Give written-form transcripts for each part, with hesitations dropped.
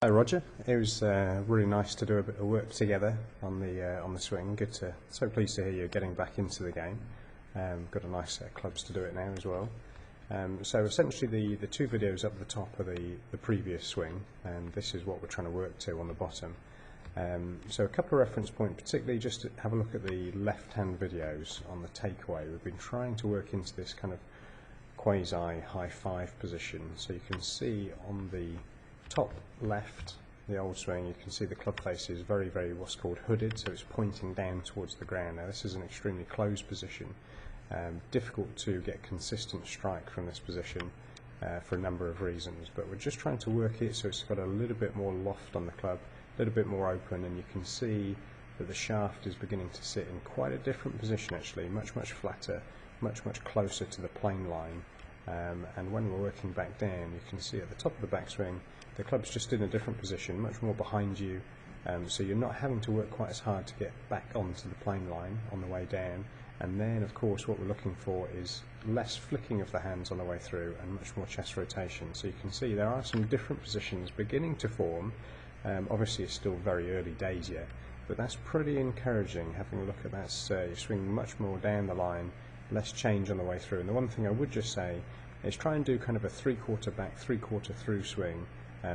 Hi Roger, it was really nice to do a bit of work together on the swing. So pleased to hear you're getting back into the game. Got a nice set of clubs to do it now as well. So essentially the two videos up at the top are the previous swing, and this is what we're trying to work to on the bottom. So a couple of reference points, particularly just to have a look at the left-hand videos on the takeaway. We've been trying to work into this kind of quasi high five position. So you can see on the top left, the old swing, you can see the club face is very what's called hooded, so it's pointing down towards the ground. Now this is an extremely closed position, difficult to get consistent strike from this position for a number of reasons, but we're just trying to work it so it's got a little bit more loft on the club, a little bit more open, and you can see that the shaft is beginning to sit in quite a different position actually, much flatter, much closer to the plane line. And when we're working back down, you can see at the top of the backswing the club's just in a different position, much more behind you, so you're not having to work quite as hard to get back onto the plane line on the way down. And then of course what we're looking for is less flicking of the hands on the way through and much more chest rotation. So you can see there are some different positions beginning to form. Obviously it's still very early days yet, but that's pretty encouraging, having a look at that. You're swinging much more down the line, less change on the way through. And the one thing I would just say is try and do kind of a 3/4 back, 3/4 through swing.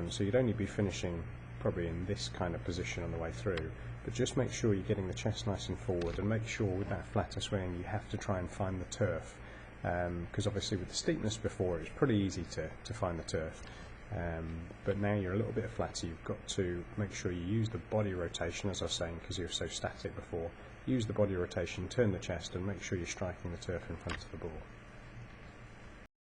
So you'd only be finishing probably in this kind of position on the way through, but just make sure you're getting the chest nice and forward, and make sure with that flatter swing you have to try and find the turf, because obviously with the steepness before it was pretty easy to find the turf, but now you're a little bit flatter. You've got to make sure you use the body rotation, as I was saying, because you were so static before. Use the body rotation, turn the chest, and make sure you're striking the turf in front of the ball.